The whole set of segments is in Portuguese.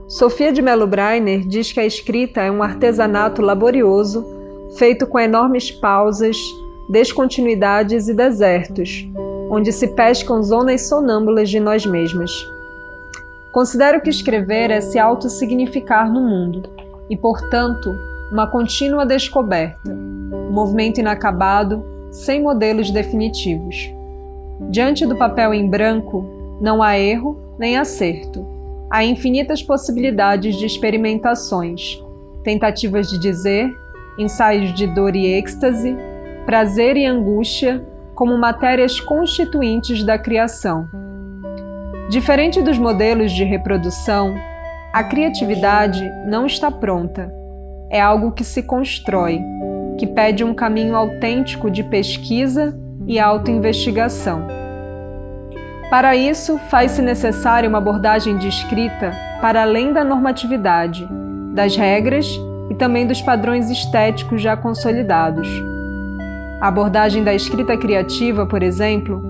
Sofia de Mello Breiner diz que a escrita é um artesanato laborioso, feito com enormes pausas, descontinuidades e desertos, onde se pescam zonas sonâmbulas de nós mesmas. Considero que escrever é se autossignificar no mundo e, portanto, uma contínua descoberta, um movimento inacabado, sem modelos definitivos. Diante do papel em branco, não há erro nem acerto. Há infinitas possibilidades de experimentações, tentativas de dizer, ensaios de dor e êxtase, prazer e angústia como matérias constituintes da criação. Diferente dos modelos de reprodução, a criatividade não está pronta. É algo que se constrói, que pede um caminho autêntico de pesquisa e autoinvestigação. Para isso, faz-se necessária uma abordagem de escrita para além da normatividade, das regras e também dos padrões estéticos já consolidados. A abordagem da escrita criativa, por exemplo,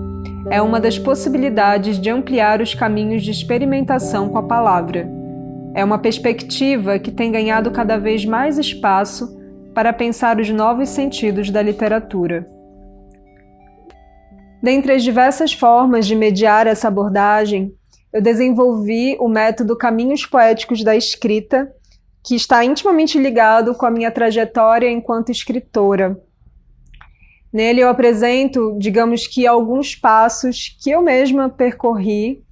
é uma das possibilidades de ampliar os caminhos de experimentação com a palavra. É uma perspectiva que tem ganhado cada vez mais espaço para pensar os novos sentidos da literatura. Dentre as diversas formas de mediar essa abordagem, eu desenvolvi o método Caminhos Poéticos da Escrita, que está intimamente ligado com a minha trajetória enquanto escritora. Nele eu apresento, digamos que, alguns passos que eu mesma percorri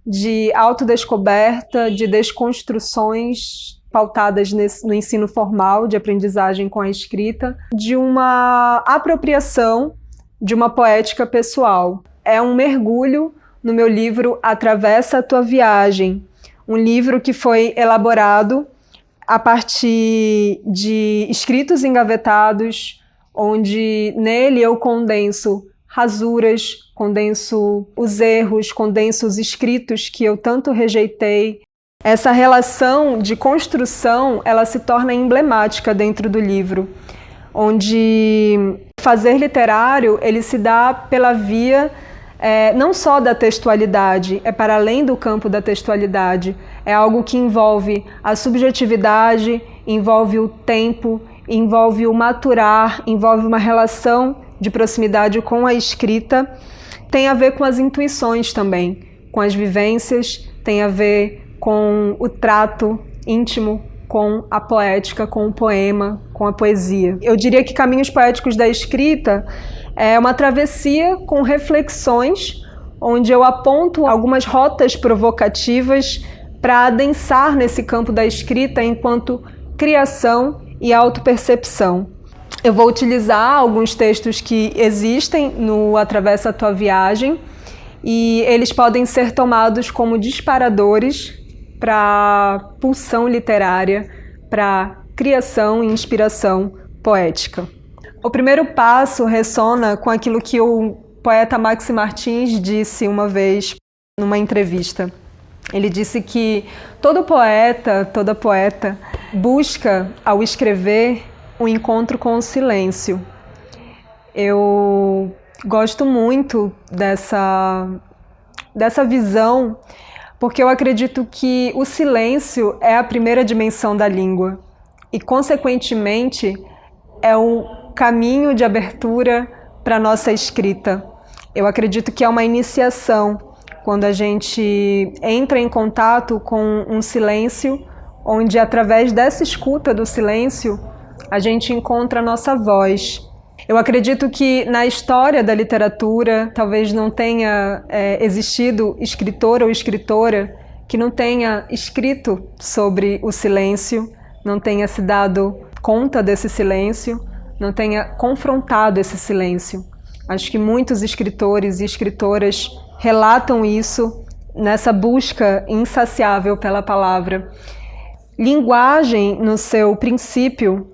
de autodescoberta, de desconstruções pautadas no ensino formal de aprendizagem com a escrita, de uma apropriação de uma poética pessoal. É um mergulho no meu livro Atravessa a Tua Viagem, um livro que foi elaborado a partir de escritos engavetados, onde nele eu condenso rasuras, condenso os erros, condenso os escritos que eu tanto rejeitei. Essa relação de construção, ela se torna emblemática dentro do livro, onde fazer literário ele se dá pela via não só da textualidade, é para além do campo da textualidade, é algo que envolve a subjetividade, envolve o tempo, envolve o maturar, envolve uma relação de proximidade com a escrita, tem a ver com as intuições também, com as vivências, tem a ver com o trato íntimo com a poética, com o poema, com a poesia. Eu diria que Caminhos Poéticos da Escrita é uma travessia com reflexões, onde eu aponto algumas rotas provocativas para adensar nesse campo da escrita enquanto criação e autopercepção. Eu vou utilizar alguns textos que existem no Atravessa a Tua Viagem e eles podem ser tomados como disparadores para pulsão literária, para criação e inspiração poética. O primeiro passo ressona com aquilo que o poeta Maxi Martins disse uma vez numa entrevista. Ele disse que todo poeta, toda poeta busca, ao escrever, um encontro com o silêncio. Eu gosto muito dessa visão, porque eu acredito que o silêncio é a primeira dimensão da língua e, consequentemente, é o caminho de abertura para a nossa escrita. Eu acredito que é uma iniciação quando a gente entra em contato com um silêncio, onde, através dessa escuta do silêncio, a gente encontra a nossa voz. Eu acredito que na história da literatura talvez não tenha existido escritor ou escritora que não tenha escrito sobre o silêncio, não tenha se dado conta desse silêncio, não tenha confrontado esse silêncio. Acho que muitos escritores e escritoras relatam isso nessa busca insaciável pela palavra. Linguagem, no seu princípio,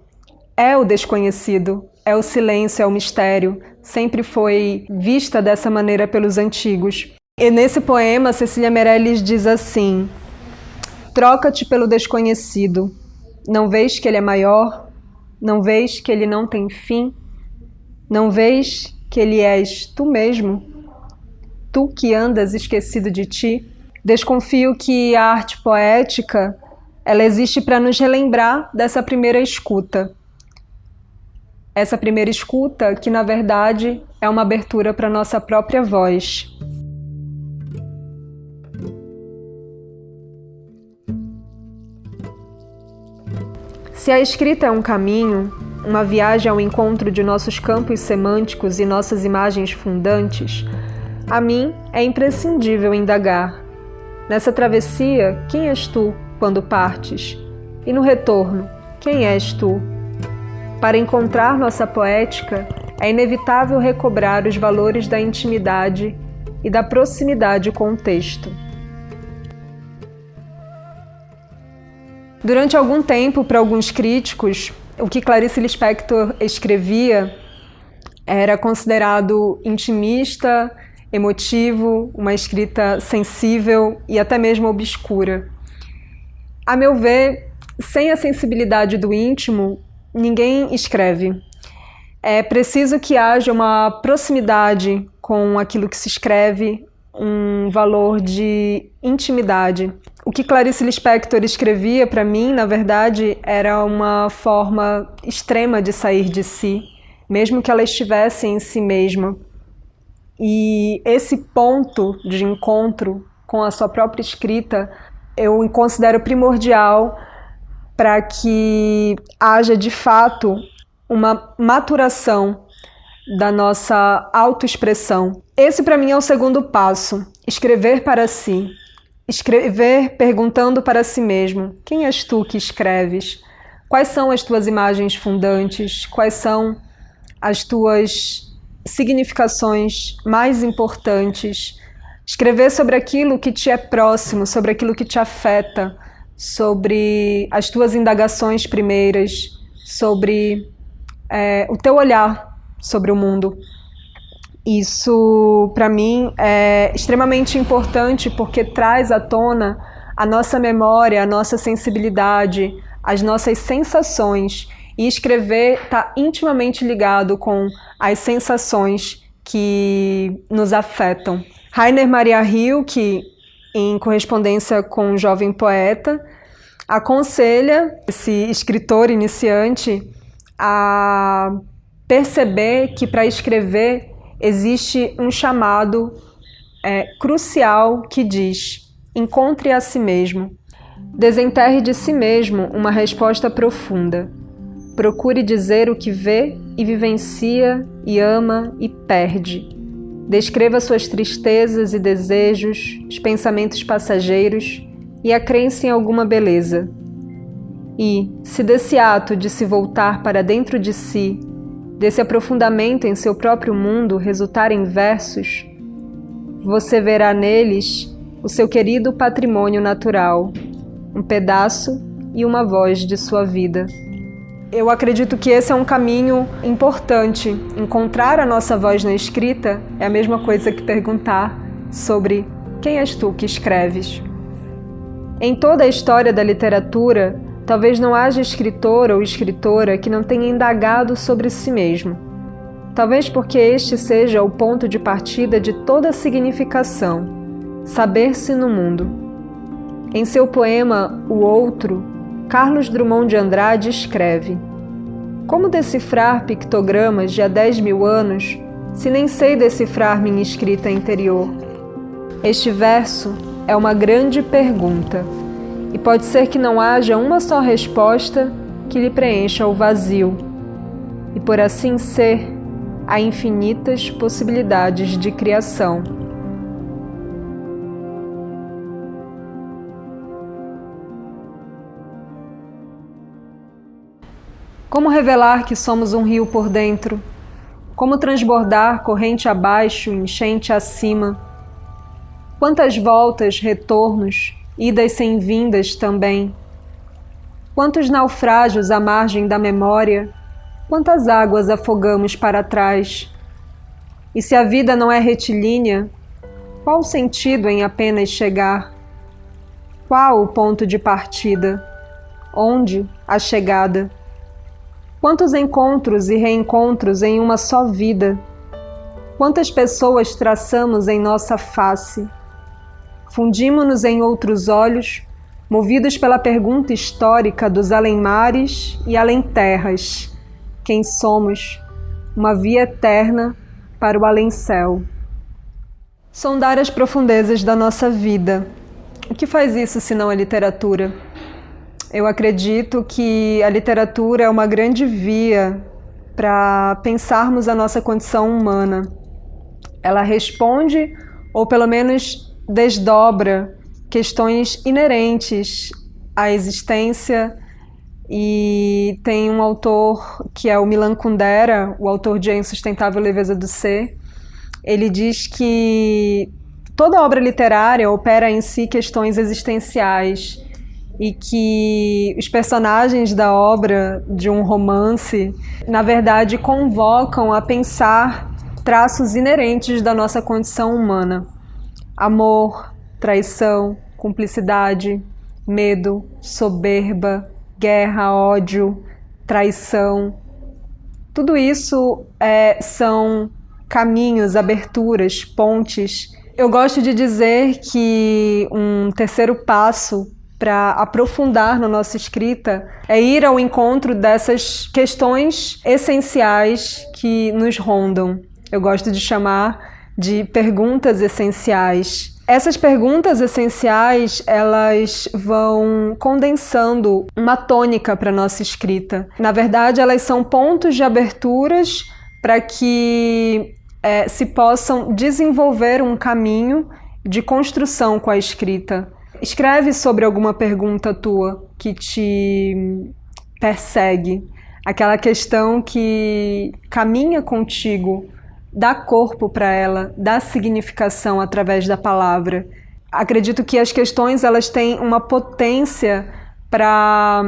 é o desconhecido, é o silêncio, é o mistério. Sempre foi vista dessa maneira pelos antigos. E nesse poema, Cecília Meirelles diz assim: troca-te pelo desconhecido. Não vês que ele é maior? Não vês que ele não tem fim? Não vês que ele és tu mesmo? Tu que andas esquecido de ti? Desconfio que a arte poética, ela existe para nos relembrar dessa primeira escuta. Essa primeira escuta que, na verdade, é uma abertura para a nossa própria voz. Se a escrita é um caminho, uma viagem ao encontro de nossos campos semânticos e nossas imagens fundantes, a mim é imprescindível indagar. Nessa travessia, quem és tu quando partes? E no retorno, quem és tu? Para encontrar nossa poética, é inevitável recobrar os valores da intimidade e da proximidade com o texto. Durante algum tempo, para alguns críticos, o que Clarice Lispector escrevia era considerado intimista, emotivo, uma escrita sensível e até mesmo obscura. A meu ver, sem a sensibilidade do íntimo, ninguém escreve. É preciso que haja uma proximidade com aquilo que se escreve, um valor de intimidade. O que Clarice Lispector escrevia para mim, na verdade, era uma forma extrema de sair de si, mesmo que ela estivesse em si mesma. E esse ponto de encontro com a sua própria escrita, eu considero primordial para que haja, de fato, uma maturação da nossa autoexpressão. Esse, para mim, é o segundo passo: escrever para si. Escrever perguntando para si mesmo: quem és tu que escreves? Quais são as tuas imagens fundantes? Quais são as tuas significações mais importantes? Escrever sobre aquilo que te é próximo, sobre aquilo que te afeta, sobre as tuas indagações primeiras, sobre o teu olhar sobre o mundo. Isso, para mim, é extremamente importante porque traz à tona a nossa memória, a nossa sensibilidade, as nossas sensações. E escrever está intimamente ligado com as sensações que nos afetam. Rainer Maria Rilke, em correspondência com um jovem poeta, aconselha esse escritor iniciante a perceber que para escrever existe um chamado crucial que diz: encontre a si mesmo. Desenterre de si mesmo uma resposta profunda. Procure dizer o que vê e vivencia e ama e perde. Descreva suas tristezas e desejos, os pensamentos passageiros e a crença em alguma beleza. E, se desse ato de se voltar para dentro de si, desse aprofundamento em seu próprio mundo resultar em versos, você verá neles o seu querido patrimônio natural, um pedaço e uma voz de sua vida. Eu acredito que esse é um caminho importante. Encontrar a nossa voz na escrita é a mesma coisa que perguntar sobre quem és tu que escreves. Em toda a história da literatura, talvez não haja escritor ou escritora que não tenha indagado sobre si mesmo. Talvez porque este seja o ponto de partida de toda significação, saber-se no mundo. Em seu poema O Outro, Carlos Drummond de Andrade escreve: como decifrar pictogramas de há 10.000 anos, se nem sei decifrar minha escrita interior? Este verso é uma grande pergunta, e pode ser que não haja uma só resposta que lhe preencha o vazio. E por assim ser, há infinitas possibilidades de criação. Como revelar que somos um rio por dentro? Como transbordar corrente abaixo, enchente acima? Quantas voltas, retornos, idas sem vindas também? Quantos naufrágios à margem da memória? Quantas águas afogamos para trás? E se a vida não é retilínea, qual o sentido em apenas chegar? Qual o ponto de partida? Onde a chegada? Quantos encontros e reencontros em uma só vida? Quantas pessoas traçamos em nossa face? Fundimos-nos em outros olhos, movidos pela pergunta histórica dos além-mares e além-terras. Quem somos? Uma via eterna para o além-céu. Sondar as profundezas da nossa vida. O que faz isso senão a literatura? Eu acredito que a literatura é uma grande via para pensarmos a nossa condição humana. Ela responde, ou pelo menos desdobra, questões inerentes à existência. E tem um autor que é o Milan Kundera, o autor de A Insustentável Leveza do Ser. Ele diz que toda obra literária opera em si questões existenciais e que os personagens da obra de um romance, na verdade, convocam a pensar traços inerentes da nossa condição humana. Amor, traição, cumplicidade, medo, soberba, guerra, ódio, traição. Tudo isso são caminhos, aberturas, pontes. Eu gosto de dizer que um terceiro passo para aprofundar na nossa escrita é ir ao encontro dessas questões essenciais que nos rondam. Eu gosto de chamar de perguntas essenciais. Essas perguntas essenciais, elas vão condensando uma tônica para a nossa escrita. Na verdade, elas são pontos de aberturas para que se possam desenvolver um caminho de construção com a escrita. Escreve sobre alguma pergunta tua que te persegue, aquela questão que caminha contigo, dá corpo para ela, dá significação através da palavra. Acredito que as questões elas têm uma potência para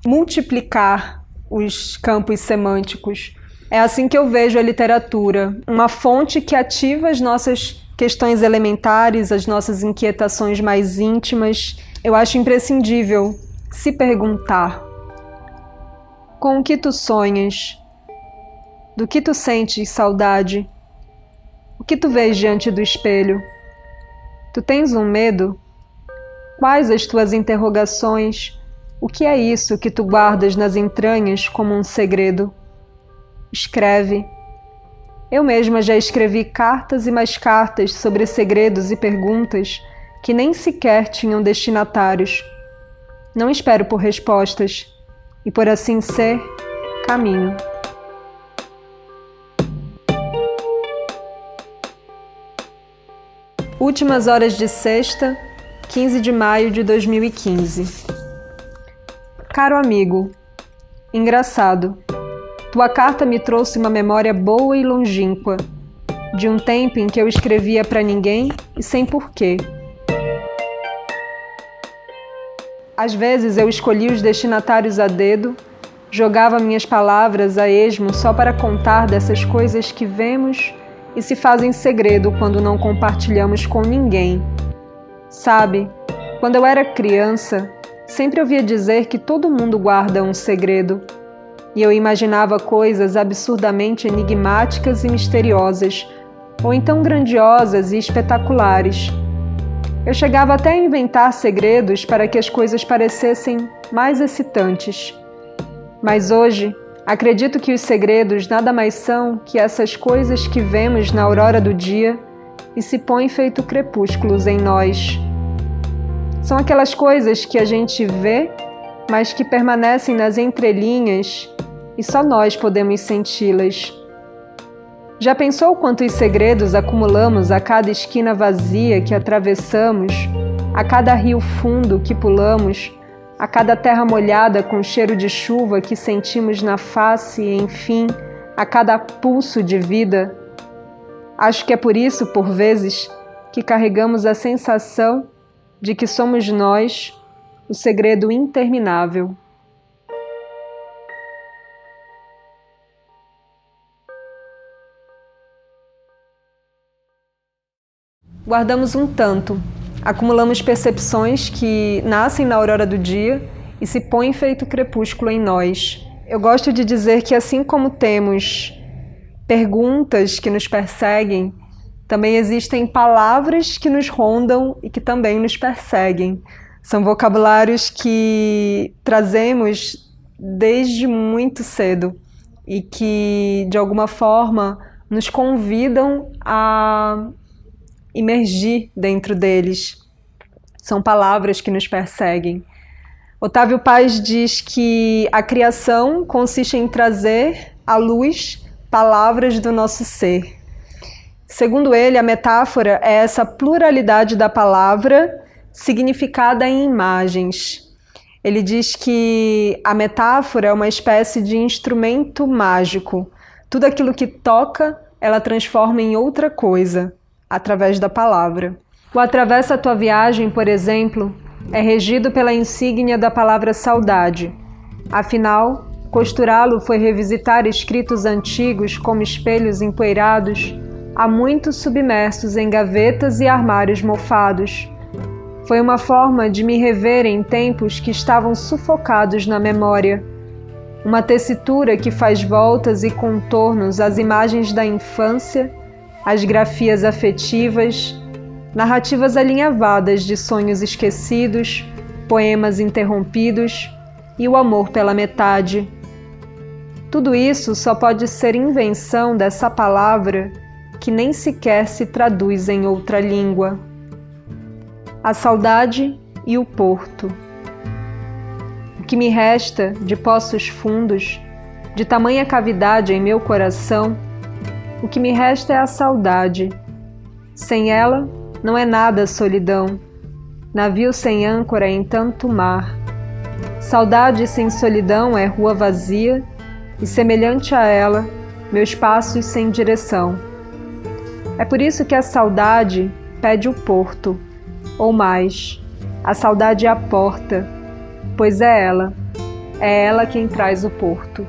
multiplicar os campos semânticos. É assim que eu vejo a literatura, uma fonte que ativa as nossas questões elementares, as nossas inquietações mais íntimas. Eu acho imprescindível se perguntar: com o que tu sonhas? Do que tu sentes saudade? O que tu vês diante do espelho? Tu tens um medo? Quais as tuas interrogações? O que é isso que tu guardas nas entranhas como um segredo? Escreve. Eu mesma já escrevi cartas e mais cartas sobre segredos e perguntas que nem sequer tinham destinatários. Não espero por respostas, e por assim ser, caminho. Últimas horas de sexta, 15 de maio de 2015. Caro amigo, engraçado. Tua carta me trouxe uma memória boa e longínqua, de um tempo em que eu escrevia para ninguém e sem porquê. Às vezes eu escolhia os destinatários a dedo, jogava minhas palavras a esmo só para contar dessas coisas que vemos e se fazem segredo quando não compartilhamos com ninguém. Sabe, quando eu era criança, sempre ouvia dizer que todo mundo guarda um segredo. E eu imaginava coisas absurdamente enigmáticas e misteriosas, ou então grandiosas e espetaculares. Eu chegava até a inventar segredos para que as coisas parecessem mais excitantes. Mas hoje, acredito que os segredos nada mais são que essas coisas que vemos na aurora do dia e se põem feito crepúsculos em nós. São aquelas coisas que a gente vê, mas que permanecem nas entrelinhas e só nós podemos senti-las. Já pensou quantos segredos acumulamos a cada esquina vazia que atravessamos, a cada rio fundo que pulamos, a cada terra molhada com cheiro de chuva que sentimos na face e, enfim, a cada pulso de vida? Acho que é por isso, por vezes, que carregamos a sensação de que somos nós o segredo interminável. Guardamos um tanto, acumulamos percepções que nascem na aurora do dia e se põem feito crepúsculo em nós. Eu gosto de dizer que assim como temos perguntas que nos perseguem, também existem palavras que nos rondam e que também nos perseguem. São vocabulários que trazemos desde muito cedo e que, de alguma forma, nos convidam a imergir dentro deles. São palavras que nos perseguem. Otávio Paz diz que a criação consiste em trazer à luz palavras do nosso ser. Segundo ele, a metáfora é essa pluralidade da palavra significada em imagens. Ele diz que a metáfora é uma espécie de instrumento mágico. Tudo aquilo que toca, ela transforma em outra coisa, através da palavra. O Atravessa a Tua Viagem, por exemplo, é regido pela insígnia da palavra saudade. Afinal, costurá-lo foi revisitar escritos antigos como espelhos empoeirados, há muito submersos em gavetas e armários mofados. Foi uma forma de me rever em tempos que estavam sufocados na memória. Uma tessitura que faz voltas e contornos às imagens da infância, às grafias afetivas, narrativas alinhavadas de sonhos esquecidos, poemas interrompidos e o amor pela metade. Tudo isso só pode ser invenção dessa palavra que nem sequer se traduz em outra língua. A saudade e o porto. O que me resta de poços fundos, de tamanha cavidade em meu coração, o que me resta é a saudade. Sem ela, não é nada solidão, navio sem âncora em tanto mar. Saudade sem solidão é rua vazia, e semelhante a ela, meus passos sem direção. É por isso que a saudade pede o porto, ou mais, a saudade é a porta, pois é ela quem traz o porto.